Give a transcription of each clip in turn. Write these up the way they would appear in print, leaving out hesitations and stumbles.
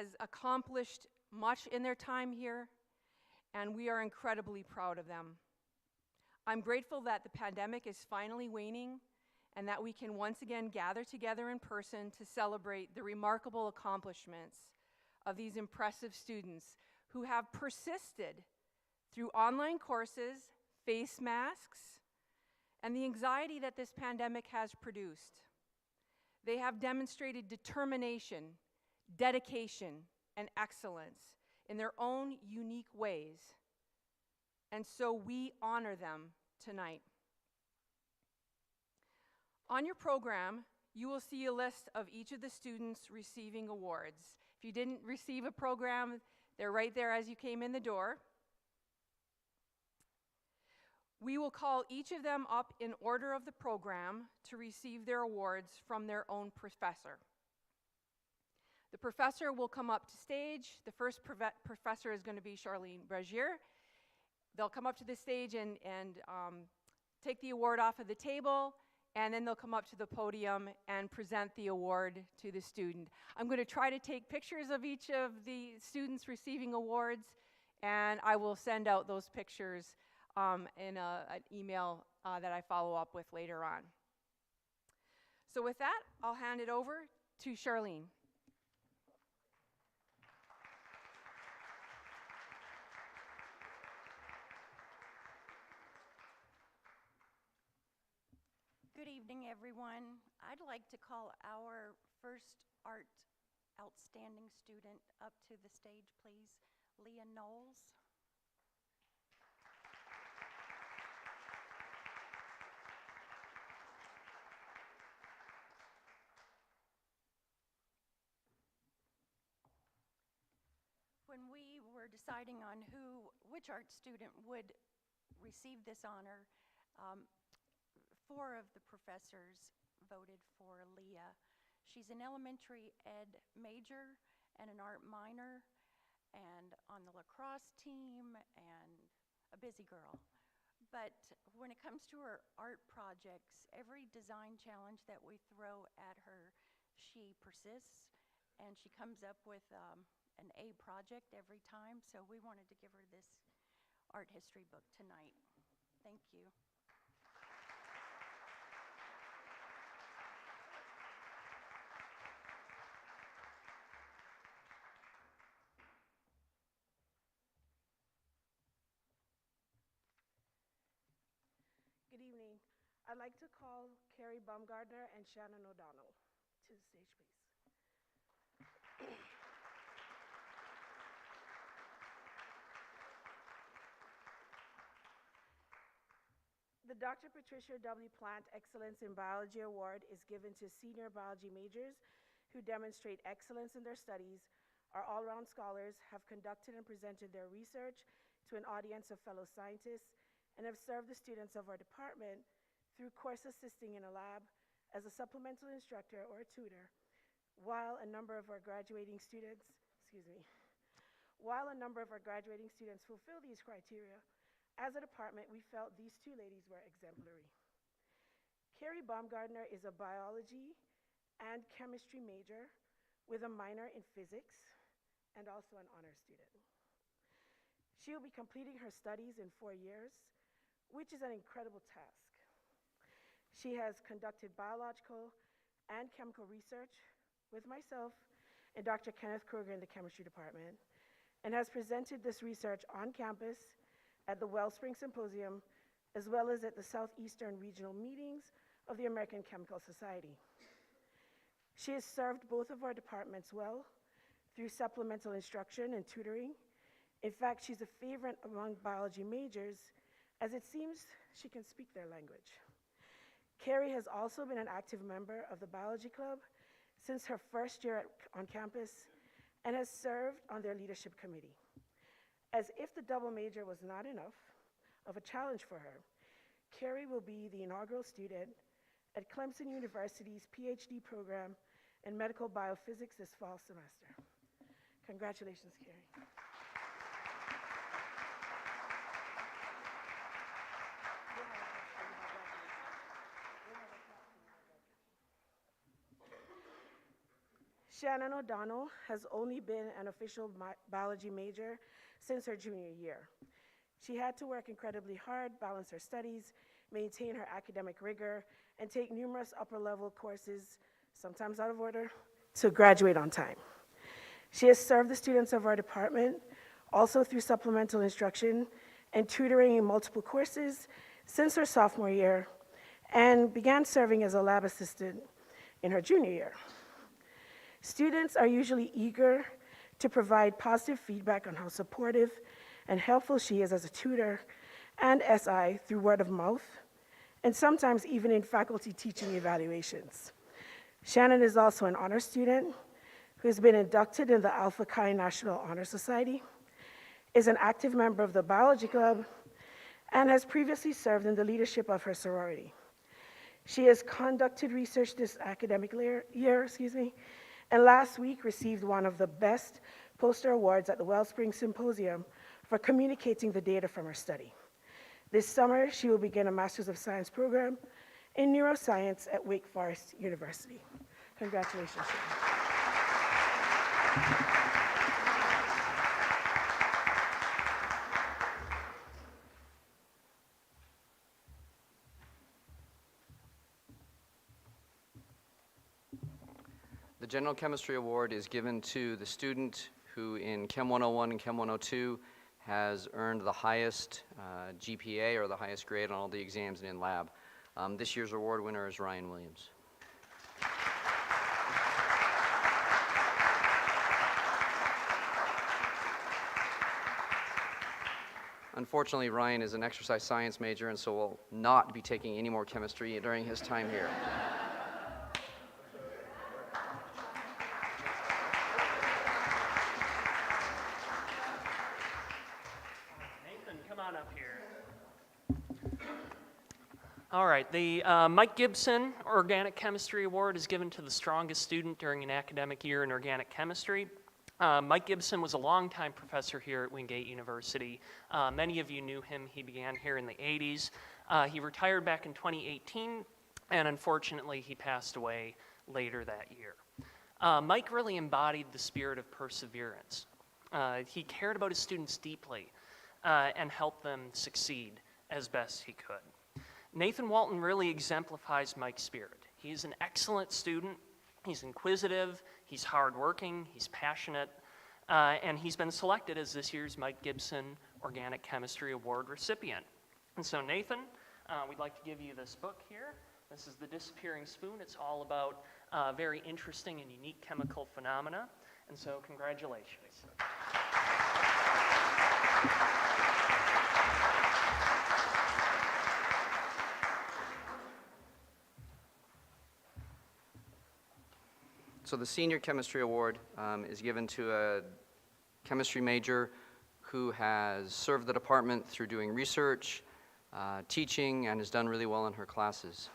has accomplished much in their time here, and we are incredibly proud of them. I'm grateful that the pandemic is finally waning and that we can once again gather together in person to celebrate the remarkable accomplishments of these impressive students who have persisted through online courses, face masks, and the anxiety that this pandemic has produced. They have demonstrated determination, dedication, and excellence in their own unique ways, and so we honor them tonight. On your program, you will see a list of each of the students receiving awards. If you didn't receive a program, they're right there as you came in the door. We will call each of them up in order of the program to receive their awards from their own professor. The professor will come up to stage. The first professor is going to be Charlene Brazier. They'll come up to the stage and take the award off of the table, and then they'll come up to the podium and present the award to the student. I'm going to try to take pictures of each of the students receiving awards, and I will send out those pictures in an email that I follow up with later on. So with that, I'll hand it over to Charlene. Good evening, everyone. I'd like to call our first art outstanding student up to the stage, please. LEAH Knowles. When we were deciding on which art student would receive this honor, 4 of the professors voted for LEAH. She's an elementary ed major and an art minor, and on the lacrosse team, and a busy girl. But when it comes to her art projects, every design challenge that we throw at her, she persists, and she comes up with an A project every time, so we wanted to give her this art history book tonight. Thank you. Good evening. I'd like to call Carrie Baumgartner and Shannon O'Donnell to the stage, please. The Dr. Patricia W. Plant Excellence in Biology Award is given to senior biology majors who demonstrate excellence in their studies, are all-round scholars, have conducted and presented their research to an audience of fellow scientists, and have served the students of our department through course assisting in a lab as a supplemental instructor or a tutor, while a number of our graduating students fulfill these criteria. As a department, we felt these 2 ladies were exemplary. Carrie Baumgartner is a biology and chemistry major with a minor in physics and also an honor student. She will be completing her studies in 4 years, which is an incredible task. She has conducted biological and chemical research with myself and Dr. Kenneth Kruger in the chemistry department, and has presented this research on campus at the Wellspring Symposium, as well as at the Southeastern Regional Meetings of the American Chemical Society. She has served both of our departments well through supplemental instruction and tutoring. In fact, she's a favorite among biology majors, as it seems she can speak their language. Carrie has also been an active member of the biology club since her first year on campus and has served on their leadership committee. As if the double major was not enough of a challenge for her, Carrie will be the inaugural student at Clemson University's PhD program in medical biophysics this fall semester. Congratulations, Carrie. Shannon O'Donnell has only been an official biology major since her junior year. She had to work incredibly hard, balance her studies, maintain her academic rigor, and take numerous upper-level courses, sometimes out of order, to graduate on time. She has served the students of our department also through supplemental instruction and tutoring in multiple courses since her sophomore year, and began serving as a lab assistant in her junior year. Students are usually eager to provide positive feedback on how supportive and helpful she is as a tutor and SI through word of mouth, and sometimes even in faculty teaching evaluations. Shannon is also an honor student who has been inducted in the Alpha Chi National Honor Society, is an active member of the Biology Club, and has previously served in the leadership of her sorority. She has conducted research this academic year, and last week received one of the best poster awards at the Wellspring Symposium for communicating the data from her study. This summer, she will begin a Master's of Science program in neuroscience at Wake Forest University. Congratulations, Shannon. The General Chemistry Award is given to the student who in Chem 101 and Chem 102 has earned the highest GPA or the highest grade on all the exams and in lab. This year's award winner is Ryan Williams. Unfortunately, Ryan is an exercise science major and so will not be taking any more chemistry during his time here. All right, the Mike Gibson Organic Chemistry Award is given to the strongest student during an academic year in organic chemistry. Mike Gibson was a longtime professor here at Wingate University. Many of you knew him. He began here in the 80s. He retired back in 2018, and unfortunately, he passed away later that year. Mike really embodied the spirit of perseverance. He cared about his students deeply and helped them succeed as best he could. Nathan Walton really exemplifies Mike's spirit. He's an excellent student, he's inquisitive, he's hardworking, he's passionate, and he's been selected as this year's Mike Gibson Organic Chemistry Award recipient. And so Nathan, we'd like to give you this book here. This is The Disappearing Spoon. It's all about very interesting and unique chemical phenomena, and so congratulations. So the Senior Chemistry Award is given to a chemistry major who has served the department through doing research, teaching, and has done really well in her classes.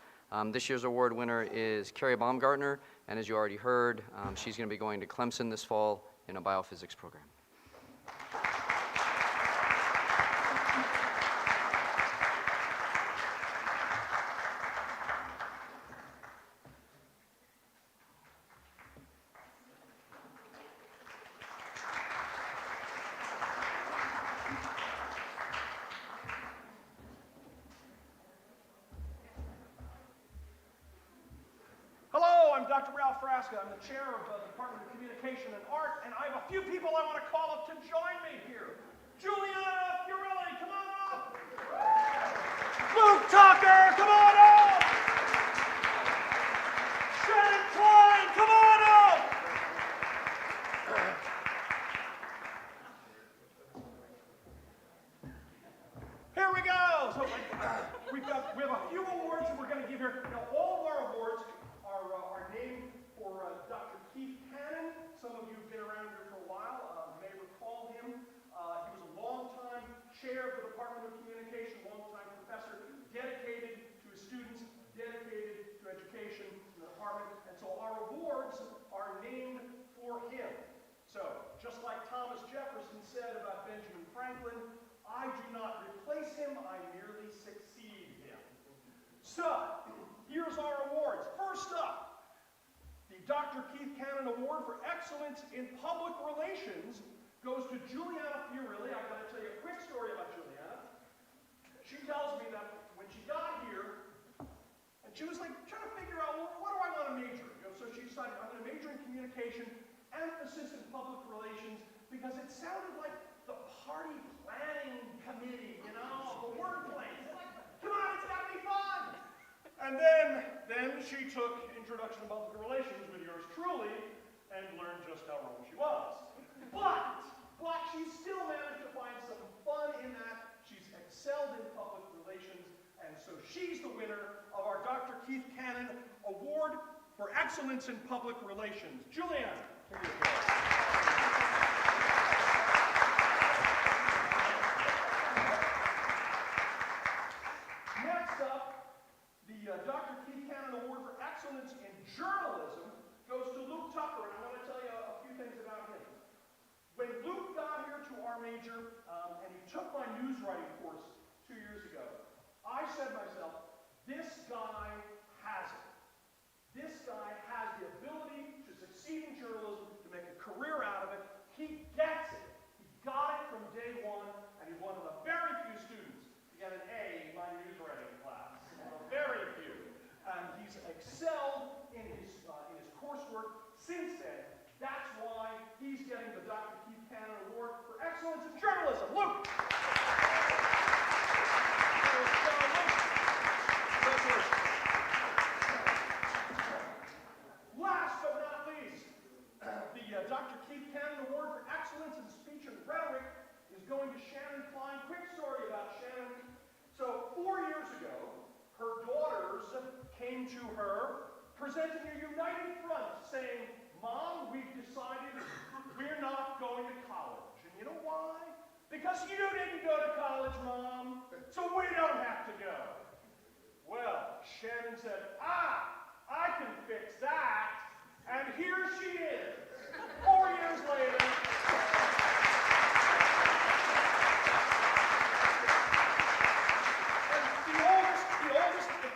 This year's award winner is Carrie Baumgartner, and as you already heard, she's going to be going to Clemson this fall in a biophysics program. I'm the chair of the Department of Communication and Art, and I have a few people I want to call up to join me here. Juliana, FIORILLI, come on up! Luke Tucker, come on up! Shannon Klein, come on up! Here we go! So we have a few awards that we're going to give here. Now, all of our awards are named for Dr. Keith Cannon. Some of you have been around here for a while. You may recall him. He was a longtime chair of the Department of Communication, longtime professor, dedicated to his students, dedicated to education in the department. And so our awards are named for him. So, just like Thomas Jefferson said about Benjamin Franklin, I do not replace him, I merely succeed him. So, here's our awards. First up, the Dr. Keith Cannon Award for Excellence in Public Relations goes to Juliana FIORILLI. I've got to tell you a quick story about Juliana. She tells me that when she got here, and she was like trying to figure out, well, what do I want to major in? You know, so she decided, I'm going to major in communication, emphasis in public relations, because it sounded like the party planning committee, you know, the wordplay. Like, come on, it's got to be fun. And then she took Introduction to Public Relations with yours truly and learned just how wrong she was. But she still managed to find some fun in that. She's excelled in public relations, and so she's the winner of our Dr. Keith Cannon Award for Excellence in Public Relations. Juliana, here you go. Next up, the Dr. Keith Cannon Award for Excellence in Journalism goes to Luke Tucker, and I want to tell you a few things about him. When Luke got here to our major, and he took my news writing course 2 years ago, I said to myself, this guy has it. This guy has the ability to succeed in journalism, to make a career out of it. He gets it. He got it from day one, and he's one of the very few students to get an A in my news writing class. Very few. And he's excelled in his coursework since then. That's why he's getting the Dr. Keith Cannon Award for Excellence in Journalism. Luke! Last but not least, the Dr. Keith Cannon Award for Excellence in Speech and Rhetoric is going to Shannon Klein. Quick story about Shannon. So 4 years ago, her daughters came to her presenting a united front saying, Mom, we've decided we're not going to college. And you know why? Because you didn't go to college, Mom, so we don't have to go. Well, Shannon said, I can fix that. And here she is, 4 years later. And the oldest,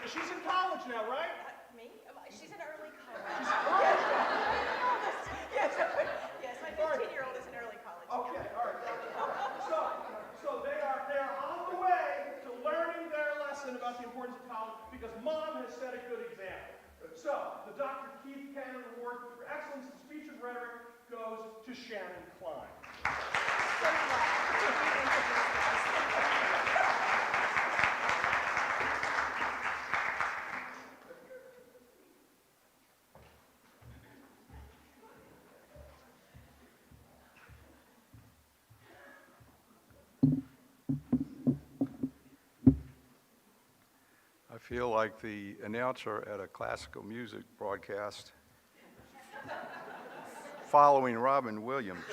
she's in college now, right? Me? She's in early college. Yes, my 15-year-old is in early college. Okay, all right. So they are on the way to learning their lesson about the importance of college because Mom has set a good example. So the Dr. Keith Cannon Award for Excellence in Speech and Rhetoric goes to Shannon Klein. So glad. I feel like the announcer at a classical music broadcast following Robin Williams.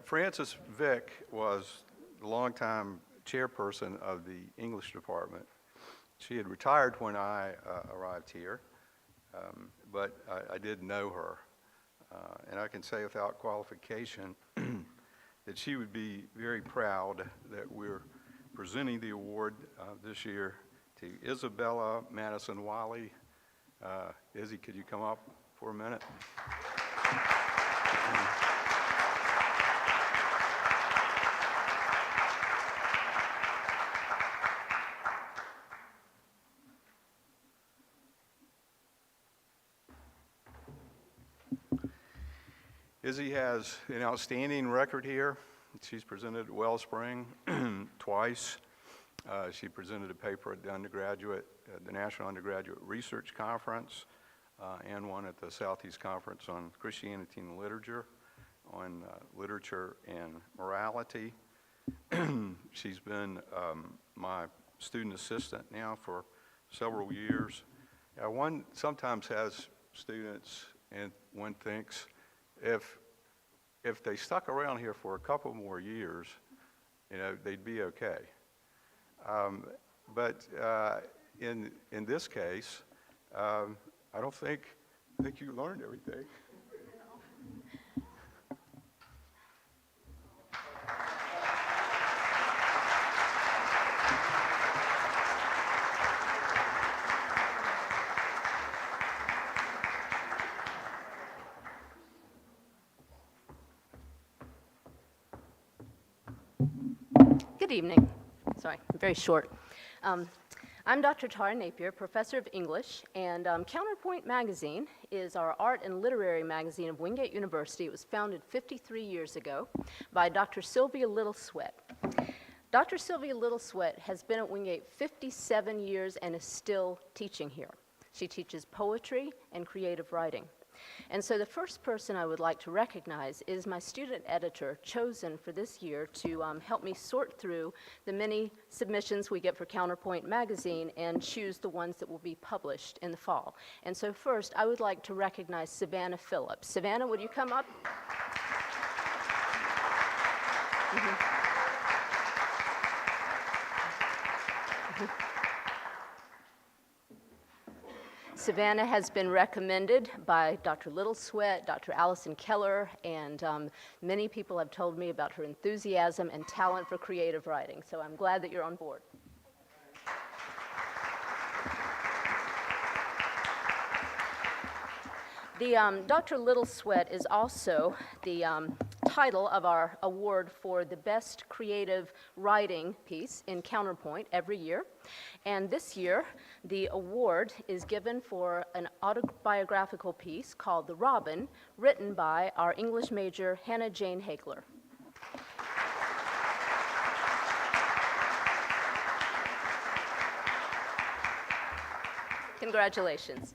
Frances Vick was the longtime chairperson of the English department. She had retired when I arrived here, but I did know her. And I can say without qualification that she would be very proud that we're presenting the award this year to Isabella Madison Walley. Izzy, could you come up for a minute? Izzy has an outstanding record here. She's presented at Wellspring twice. She presented a paper at the National Undergraduate Research Conference, and one at the Southeast Conference on Christianity and Literature, on literature and morality. She's been my student assistant now for several years. One sometimes has students, and one thinks, if they stuck around here for a couple more years, they'd be okay. But in this case, I don't think you learned everything. Good evening. Sorry, I'm very short. I'm Dr. Tara Napier, professor of English, and Counterpoint Magazine is our art and literary magazine of Wingate University. It was founded 53 years ago by Dr. Sylvia Littlesweat. Dr. Sylvia Littlesweat has been at Wingate 57 years and is still teaching here. She teaches poetry and creative writing. And so the first person I would like to recognize is my student editor, chosen for this year to help me sort through the many submissions we get for Counterpoint Magazine and choose the ones that will be published in the fall. And so first, I would like to recognize Savannah Phillips. Savannah, would you come up? Savannah has been recommended by Dr. Littlesweat, Dr. Allison Keller, and many people have told me about her enthusiasm and talent for creative writing. So I'm glad that you're on board. Dr. Littlesweat is also the title of our award for the best creative writing piece in Counterpoint every year. And this year, the award is given for an autobiographical piece called The Robin, written by our English major, Hannah Jane Hagler. Congratulations.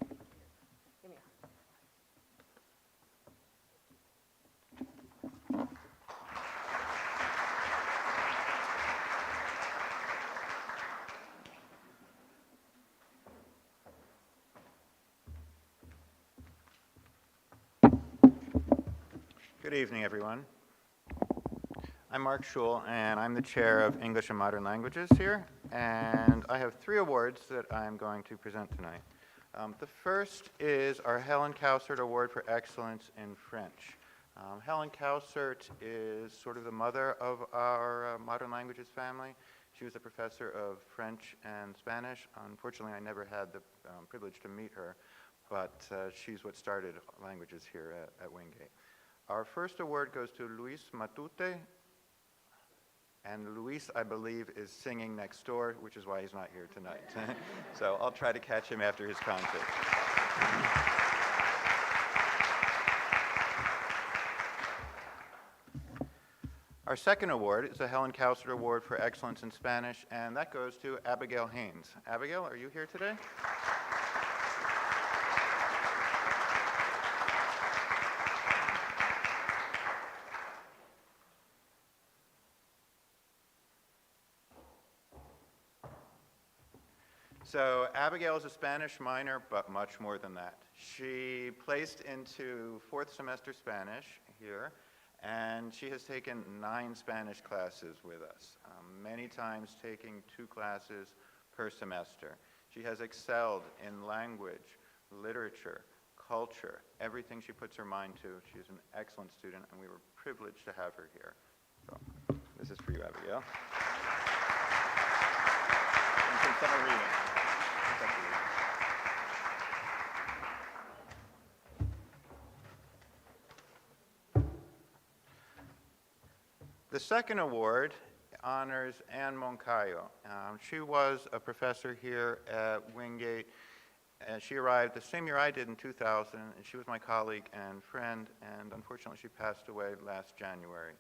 Good evening, everyone. I'm Mark Schul, and I'm the chair of English and Modern Languages here, and I have 3 awards that I'm going to present tonight. The first is our Helen Cowsert Award for Excellence in French. Helen Cowsert is sort of the mother of our Modern Languages family. She was a professor of French and Spanish. Unfortunately, I never had the privilege to meet her, but she's what started languages here at Wingate. Our first award goes to Luis Matute, and Luis, I believe, is singing next door, which is why he's not here tonight. So I'll try to catch him after his concert. Our second award is the Helen Cowsert Award for Excellence in Spanish, and that goes to Abigail Haines. Abigail, are you here today? So Abigail is a Spanish minor, but much more than that. She placed into 4th semester Spanish here, and she has taken 9 Spanish classes with us, many times taking 2 classes per semester. She has excelled in language, literature, culture, everything she puts her mind to. She's an excellent student, and we were privileged to have her here. So this is for you, Abigail. You can start reading. The second award honors Anne Moncayo. She was a professor here at Wingate. She arrived the same year I did in 2000, and she was my colleague and friend, and unfortunately she passed away last January.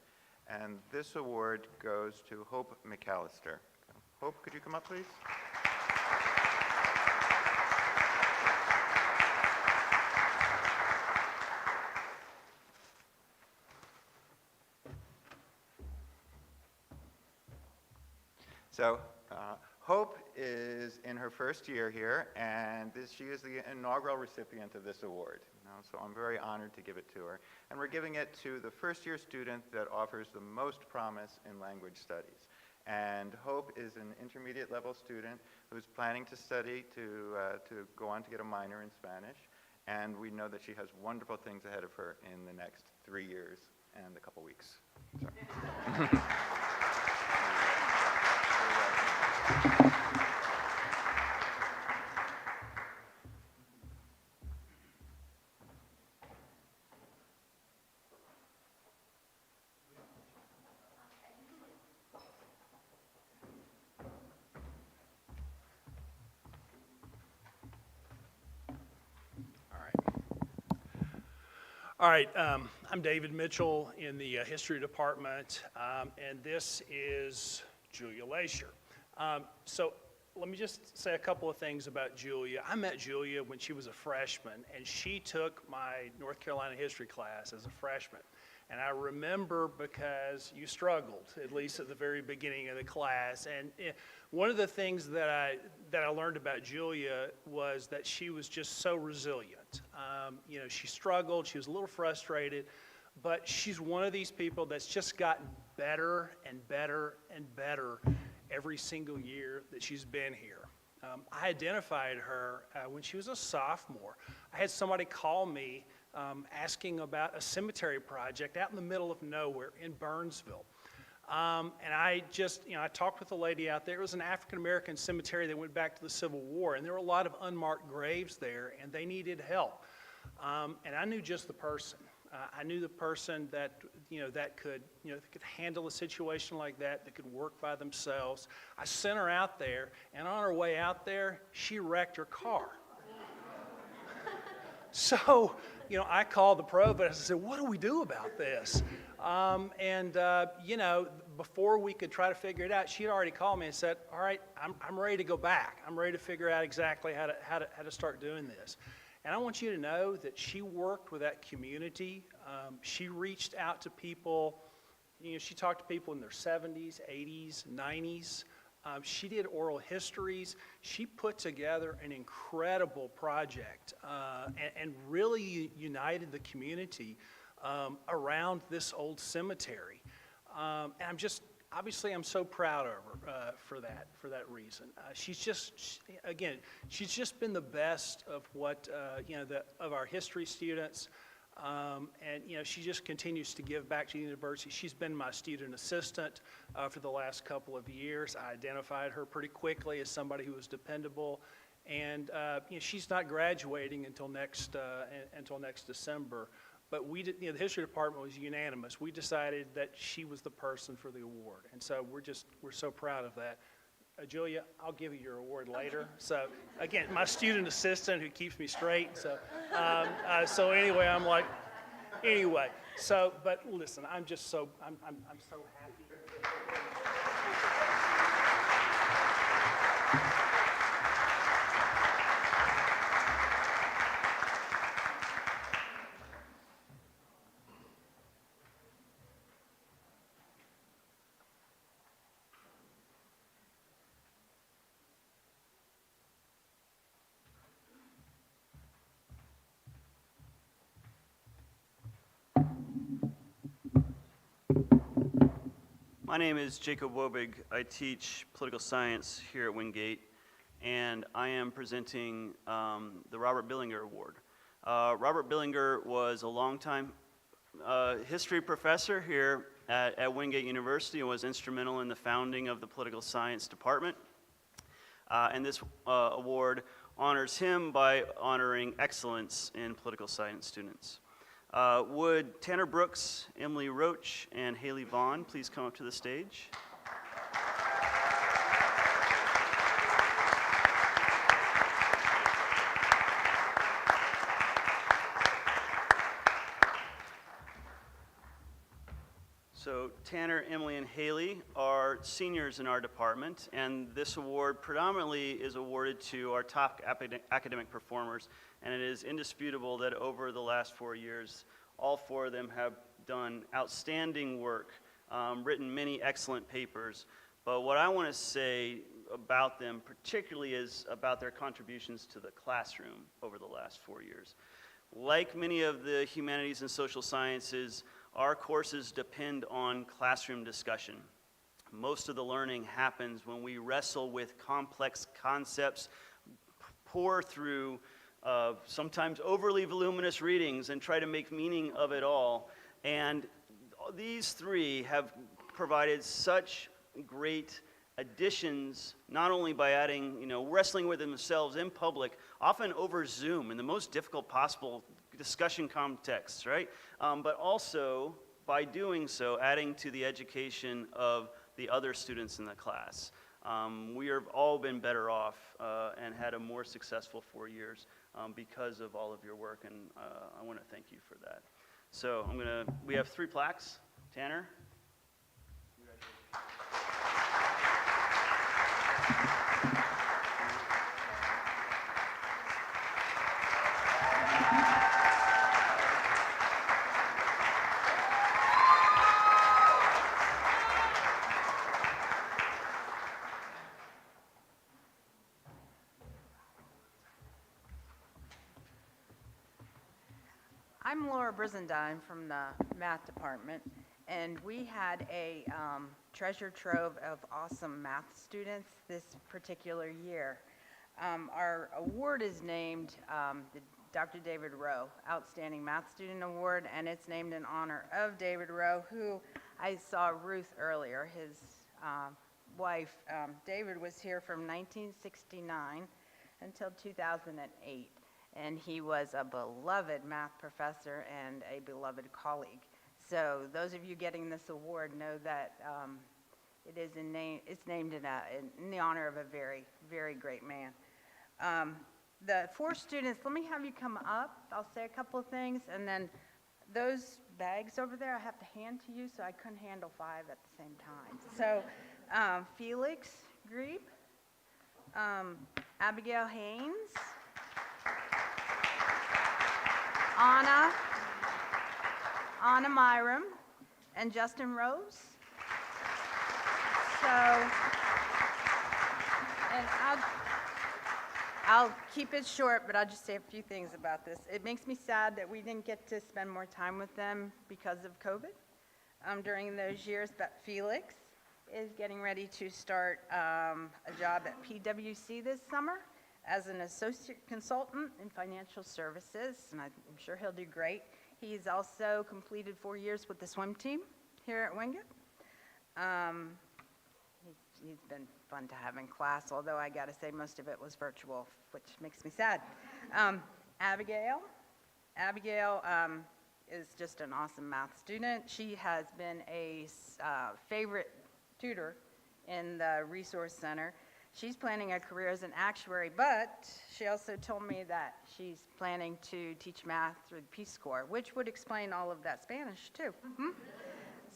And this award goes to Hope McAllister. Hope, could you come up, please? So Hope is in her first year here, and she is the inaugural recipient of this award. So I'm very honored to give it to her. And we're giving it to the first-year student that offers the most promise in language studies. And Hope is an intermediate level student who's planning to study to go on to get a minor in Spanish. And we know that she has wonderful things ahead of her in the next 3 years and a couple weeks. All right, I'm David Mitchell in the history department, and this is Julia Leisure. So let me just say a couple of things about Julia. I met Julia when she was a freshman, and she took my North Carolina history class as a freshman. And I remember because you struggled, at least at the very beginning of the class. And one of the things that I learned about Julia was that she was just so resilient. You know, she struggled, she was a little frustrated, but she's one of these people that's just gotten better and better and better every single year that she's been here. I identified her when she was a sophomore. I had somebody call me asking about a cemetery project out in the middle of nowhere in Burnsville. And I just, I talked with the lady out there. It was an African-American cemetery that went back to the Civil War, and there were a lot of unmarked graves there, and they needed help. And I knew just the person. I knew the person that, that could handle a situation like that could work by themselves. I sent her out there, and on her way out there, she wrecked her car. So, I called the provost and said, what do we do about this? Before we could try to figure it out, she had already called me and said, all right, I'm ready to go back. I'm ready to figure out exactly how to start doing this. And I want you to know that she worked with that community. She reached out to people, she talked to people in their 70s, 80s, 90s. She did oral histories. She put together an incredible project and really united the community around this old cemetery. And obviously I'm so proud of her for that reason. She's just been the best of what, of our history students. She just continues to give back to the university. She's been my student assistant for the last couple of years. I identified her pretty quickly as somebody who was dependable, and she's not graduating until next December. But the history department was unanimous. We decided that she was the person for the award, and so we're so proud of that. Julia, I'll give you your award later. So again, my student assistant who keeps me straight. So, so anyway, So, but listen, I'm so happy. My name is Jacob Wobig. I teach political science here at Wingate, and I am presenting the Robert Billinger Award. Robert Billinger was a longtime history professor here at Wingate University and was instrumental in the founding of the political science department. And this award honors him by honoring excellence in political science students. Would Tanner Brooks, Emily Roach, and Haley Vaughn please come up to the stage? So Tanner, Emily, and Haley are seniors in our department, and this award predominantly is awarded to our top academic performers, and it is indisputable that over the last 4 years, all four of them have done outstanding work, written many excellent papers. But what I want to say about them particularly is about their contributions to the classroom over the last 4 years. Like many of the humanities and social sciences, our courses depend on classroom discussion. Most of the learning happens when we wrestle with complex concepts, pore through sometimes overly voluminous readings and try to make meaning of it all. And these three have provided such great additions, not only by adding, wrestling with themselves in public, often over Zoom in the most difficult possible discussion contexts, right? But also, by doing so, adding to the education of the other students in the class. We have all been better off and had a more successful 4 years because of all of your work, and I want to thank you for that. So we have 3 plaques. Tanner? I'm Laura Brizendine from the math department, and we had a treasure trove of awesome math students this particular year. Our award is named the Dr. David Rowe Outstanding Math Student Award, and it's named in honor of David Rowe, who I saw Ruth earlier, his wife. David was here from 1969 until 2008. And he was a beloved math professor and a beloved colleague. So those of you getting this award know that it's named in the honor of a very, very great man. The 4 students, let me have you come up. I'll say a couple of things, and then those bags over there I have to hand to you, so I couldn't handle 5 at the same time. So Felix Grebe, Abigail Haynes, Anna Myram, and Justin Rose. So, and I'll keep it short, but I'll just say a few things about this. It makes me sad that we didn't get to spend more time with them because of COVID during those years, but Felix is getting ready to start a job at PwC this summer as an associate consultant in financial services, and I'm sure he'll do great. He's also completed 4 years with the swim team here at Wingate. He's been fun to have in class, although I gotta say most of it was virtual, which makes me sad. Abigail is just an awesome math student. She has been a favorite tutor in the Resource Center. She's planning a career as an actuary, but she also told me that she's planning to teach math through the Peace Corps, which would explain all of that Spanish, too.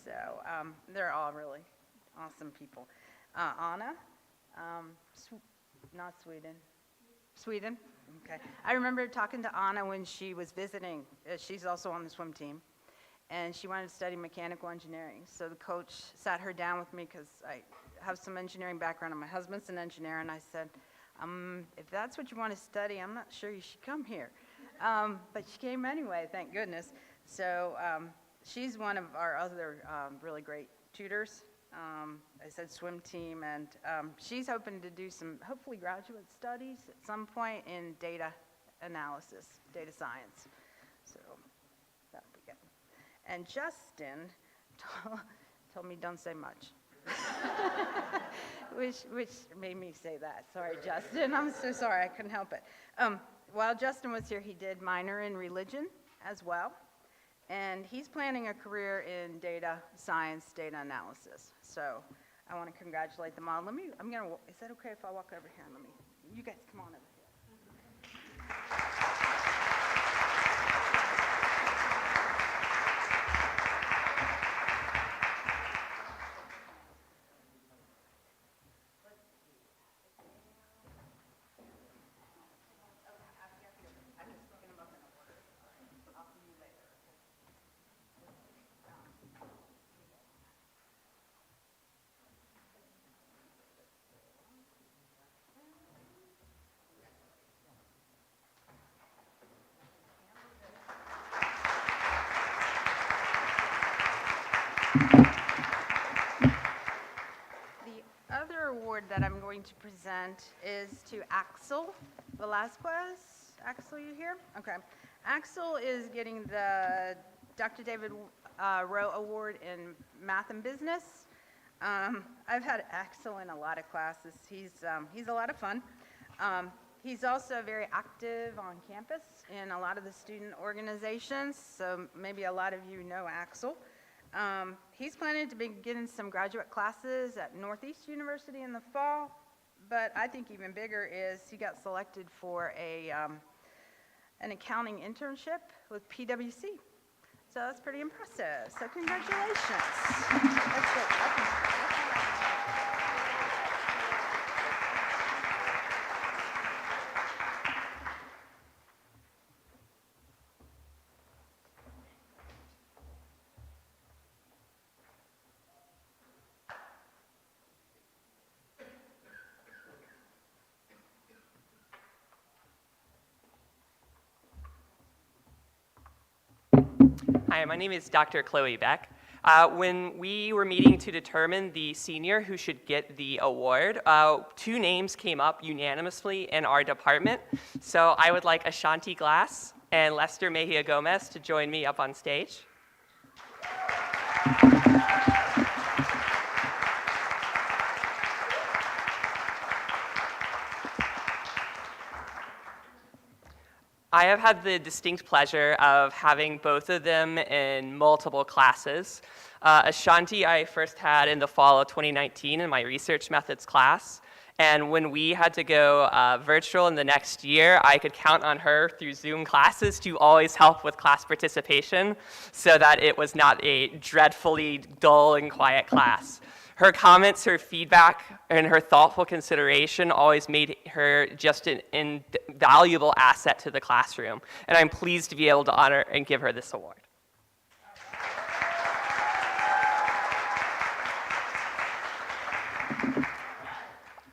So they're all really awesome people. Anna, not Sweden. Sweden? Okay. I remember talking to Anna when she was visiting. She's also on the swim team. And she wanted to study mechanical engineering. So the coach sat her down with me because I have some engineering background, and my husband's an engineer, and I said, if that's what you want to study, I'm not sure you should come here. But she came anyway, thank goodness. So she's one of our other really great tutors. I said swim team, and she's hoping to do some, hopefully, graduate studies at some point in data analysis, data science. So that'll be good. And Justin told me don't say much, which made me say that. Sorry, Justin. I'm so sorry. I couldn't help it. While Justin was here, he did minor in religion as well. And he's planning a career in data science, data analysis. So I want to congratulate them all. Is that okay if I walk over here? You guys come on over here. The other award that I'm going to present is to Axel VELAZQUEZ. Axel, you here? Okay. Axel is getting the Dr. David Rowe Award in Math and Business. I've had Axel in a lot of classes. He's a lot of fun. He's also very active on campus in a lot of the student organizations, so maybe a lot of you know Axel. He's planning to begin some graduate classes at Northeast University in the fall, but I think even bigger is he got selected for an accounting internship with PwC. So that's pretty impressive. So congratulations. That's good. Hi, my name is Dr. Chloe Beck. When we were meeting to determine the senior who should get the award, 2 names came up unanimously in our department. So I would like Ashanti Glass and Lester Mejia Gomez to join me up on stage. I have had the distinct pleasure of having both of them in multiple classes. Ashanti I first had in the fall of 2019 in my research methods class. And when we had to go virtual in the next year, I could count on her through Zoom classes to always help with class participation so that it was not a dreadfully dull and quiet class. Her comments, her feedback, and her thoughtful consideration always made her just an invaluable asset to the classroom. And I'm pleased to be able to honor and give her this award.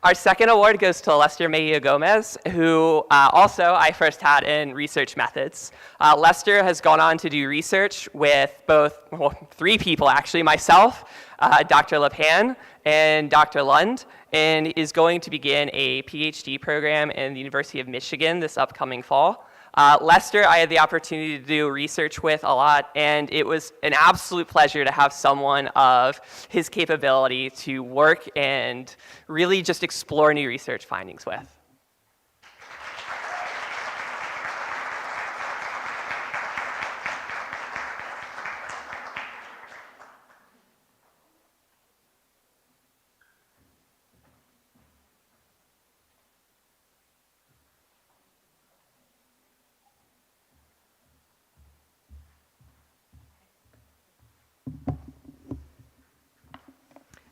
Our second award goes to Lester Mejia Gomez, who also I first had in research methods. Lester has gone on to do research with both, well, 3 people actually, myself, Dr. Lepan, and Dr. Lund, and is going to begin a PhD program in the University of Michigan this upcoming fall. Lester, I had the opportunity to do research with a lot, and it was an absolute pleasure to have someone of his capability to work and really just explore new research findings with.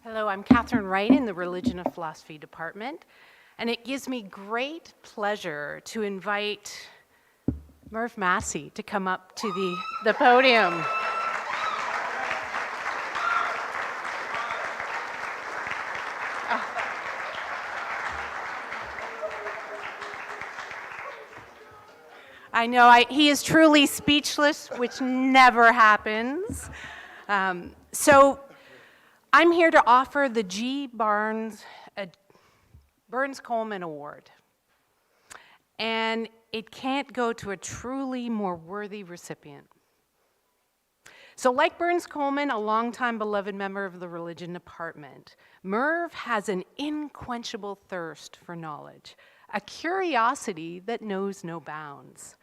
Hello, I'm Catherine Wright in the Religion and Philosophy Department, and it gives me great pleasure to invite Merv Massey to come up to the podium. I know he is truly speechless, which never happens. So I'm here to offer the G. Burns-Coleman Award. And it can't go to a truly more worthy recipient. So like Burns-Coleman, a longtime beloved member of the Religion Department, Merv has an unquenchable thirst for knowledge, a curiosity that knows no bounds.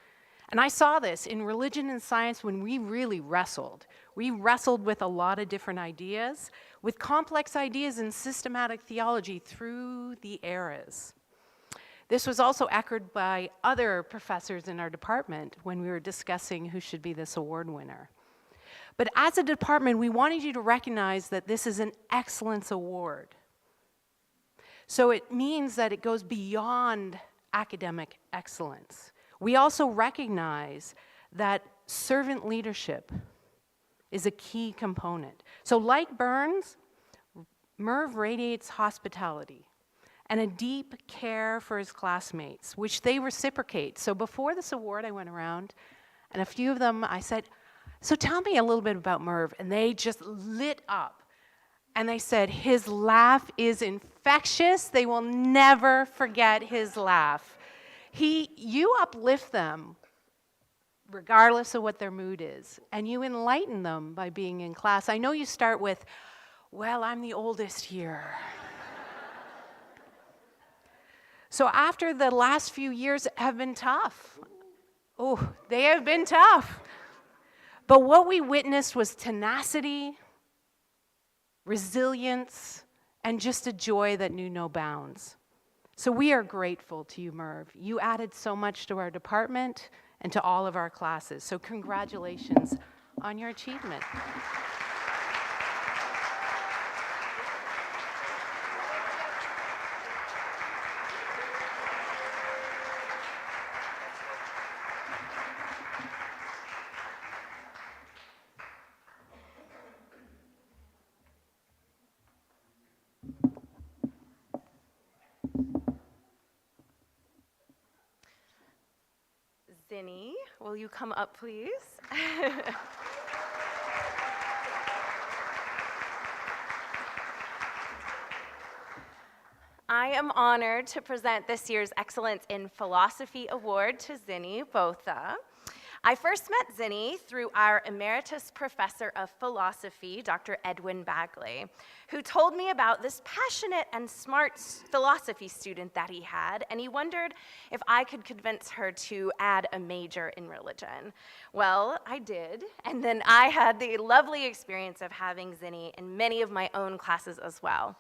And I saw this in religion and science when we really wrestled. We wrestled with a lot of different ideas, with complex ideas in systematic theology through the eras. This was also echoed by other professors in our department when we were discussing who should be this award winner. But as a department, we wanted you to recognize that this is an excellence award. So it means that it goes beyond academic excellence. We also recognize that servant leadership is a key component. So like Burns, Merv radiates hospitality and a deep care for his classmates, which they reciprocate. So before this award, I went around, and a few of them, I said, so tell me a little bit about Merv, and they just lit up. And they said, his laugh is infectious. They will never forget his laugh. You uplift them regardless of what their mood is, and you enlighten them by being in class. I know you start with, well, I'm the oldest here. So after the last few years have been tough. Oh, they have been tough. But what we witnessed was tenacity, resilience, and just a joy that knew no bounds. So we are grateful to you, Merv. You added so much to our department and to all of our classes. So congratulations on your achievement. Zinni, will you come up, please? I am honored to present this year's Excellence in Philosophy Award to Zinni, BOTHA. I first met Zinni through our Emeritus Professor of Philosophy, Dr. Edwin Bagley, who told me about this passionate and smart philosophy student that he had, and he wondered if I could convince her to add a major in religion. Well, I did, and then I had the lovely experience of having Zinni in many of my own classes as well.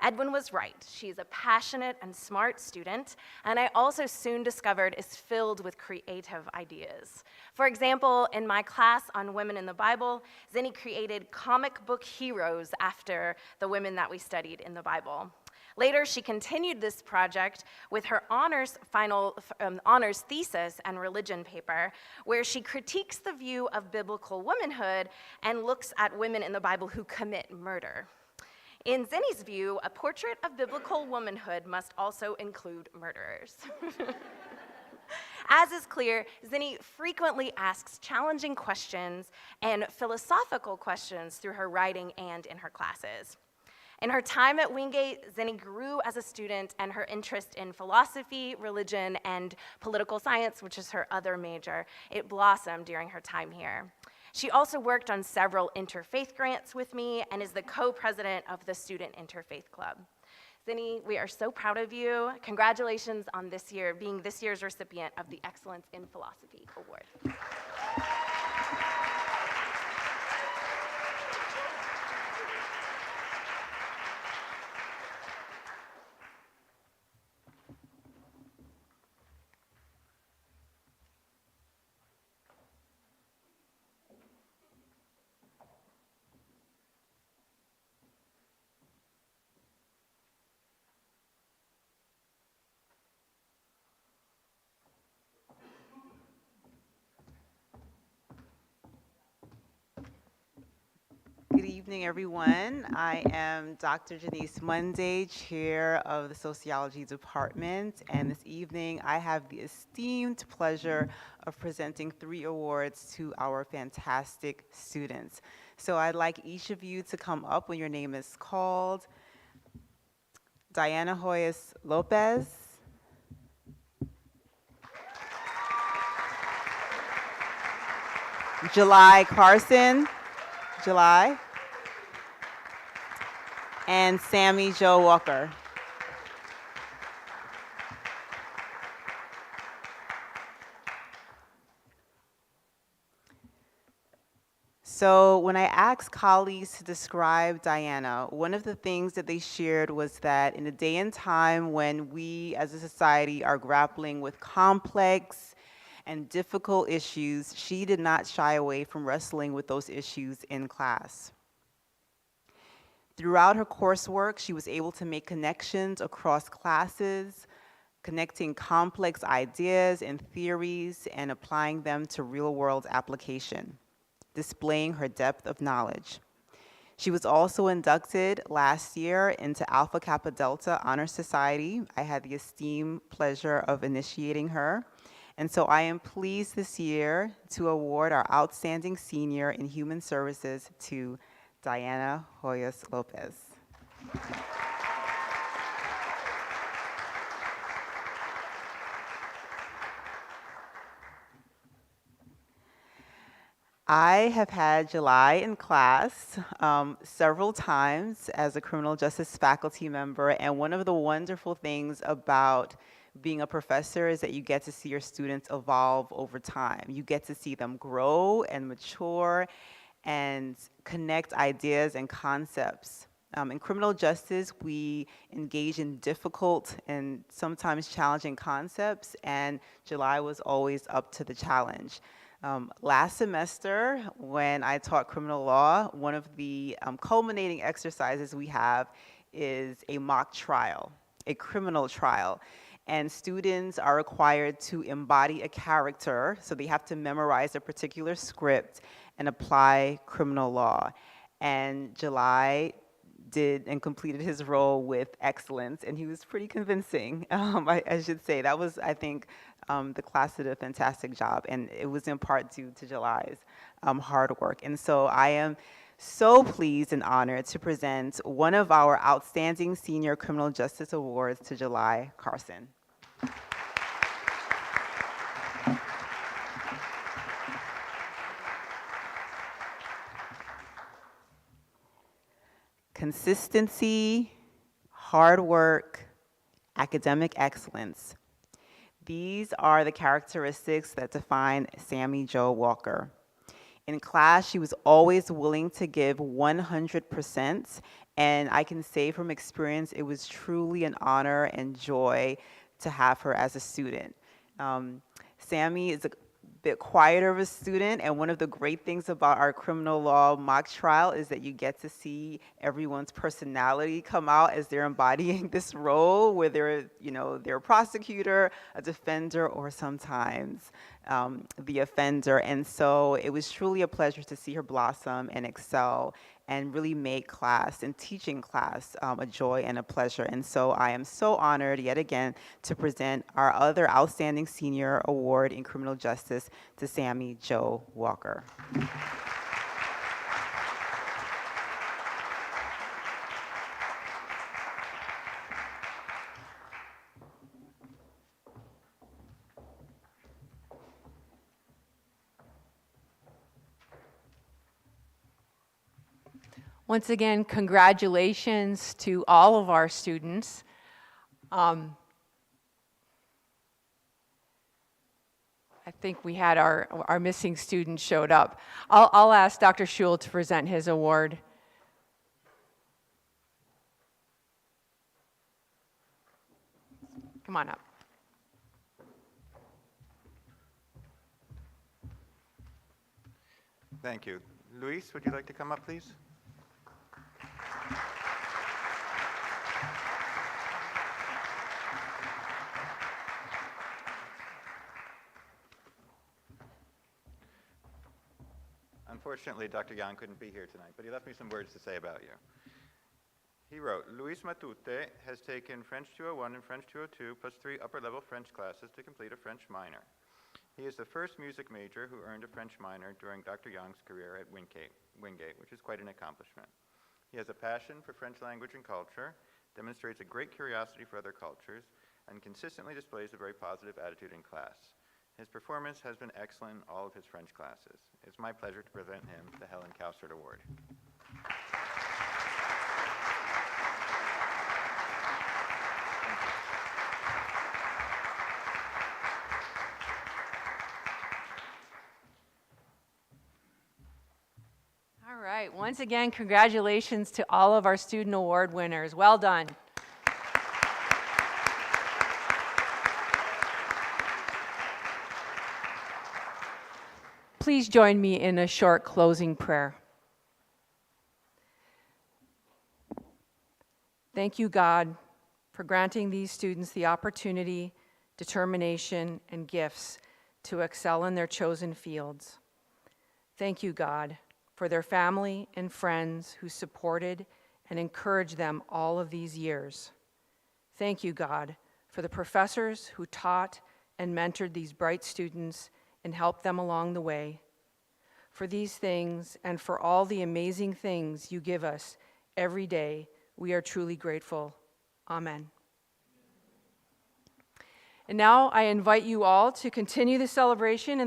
Edwin was right. She's a passionate and smart student, and I also soon discovered is filled with creative ideas. For example, in my class on women in the Bible, Zinni created comic book heroes after the women that we studied in the Bible. Later, she continued this project with her honors thesis and religion paper, where she critiques the view of biblical womanhood and looks at women in the Bible who commit murder. In Zinni's view, a portrait of biblical womanhood must also include murderers. As is clear, Zinni frequently asks challenging questions and philosophical questions through her writing and in her classes. In her time at Wingate, Zinni grew as a student, and her interest in philosophy, religion, and political science, which is her other major, it blossomed during her time here. She also worked on several interfaith grants with me and is the co-president of the Student Interfaith Club. Zinni, we are so proud of you. Congratulations on this year, being this year's recipient of the Excellence in Philosophy Award. Good evening, everyone. I am Dr. Janice Monday, Chair of the Sociology Department, and this evening I have the esteemed pleasure of presenting 3 awards to our fantastic students. So I'd like each of you to come up when your name is called. Diana Hoyes Lopez. July Carson. July. And Sammy Joe Walker. So when I asked colleagues to describe Diana, one of the things that they shared was that in a day and time when we as a society are grappling with complex and difficult issues, she did not shy away from wrestling with those issues in class. Throughout her coursework, she was able to make connections across classes, connecting complex ideas and theories and applying them to real-world application, displaying her depth of knowledge. She was also inducted last year into Alpha Kappa Delta Honor Society. I had the esteemed pleasure of initiating her. And so I am pleased this year to award our Outstanding Senior in Human Services to Diana Hoyes Lopez. I have had July in class several times as a criminal justice faculty member, and one of the wonderful things about being a professor is that you get to see your students evolve over time. You get to see them grow and mature and connect ideas and concepts. In criminal justice, we engage in difficult and sometimes challenging concepts, and July was always up to the challenge. Last semester, when I taught criminal law, one of the culminating exercises we have is a mock trial, a criminal trial. And students are required to embody a character, so they have to memorize a particular script and apply criminal law. And July did and completed his role with excellence, and he was pretty convincing, I should say. That was, I think, the class did a fantastic job, and it was in part due to July's hard work. And so I am so pleased and honored to present one of our outstanding senior criminal justice awards to July Carson. Consistency, hard work, academic excellence. These are the characteristics that define Sammi Jo Walker. In class, she was always willing to give 100%, and I can say from experience, it was truly an honor and joy to have her as a student. Sammi is a bit quieter of a student, and one of the great things about our criminal law mock trial is that you get to see everyone's personality come out as they're embodying this role, where they're a prosecutor, a defender, or sometimes the offender. And so it was truly a pleasure to see her blossom and excel and really make class and teaching class a joy and a pleasure. And so I am so honored yet again to present our other outstanding senior award in criminal justice to Sammi Jo Walker. Once again, congratulations to all of our students. I think we had our missing student showed up. I'll ask Dr. Schul to present his award. Come on up. Thank you. Luis, would you like to come up, please? Unfortunately, Dr. Yang couldn't be here tonight, but he left me some words to say about you. He wrote, Luis Matute has taken French 201 and French 202 plus 3 upper-level French classes to complete a French minor. He is the first music major who earned a French minor during Dr. Yang's career at Wingate, which is quite an accomplishment. He has a passion for French language and culture, demonstrates a great curiosity for other cultures, and consistently displays a very positive attitude in class. His performance has been excellent in all of his French classes. It's my pleasure to present him the Helen Kausert Award. All right, once again, congratulations to all of our student award winners. Well done. Please join me in a short closing prayer. Thank you, God, for granting these students the opportunity, determination, and gifts to excel in their chosen fields. Thank you, God, for their family and friends who supported and encouraged them all of these years. Thank you, God, for the professors who taught and mentored these bright students and help them along the way. For these things and for all the amazing things you give us every day, we are truly grateful. Amen. And now I invite you all to continue the celebration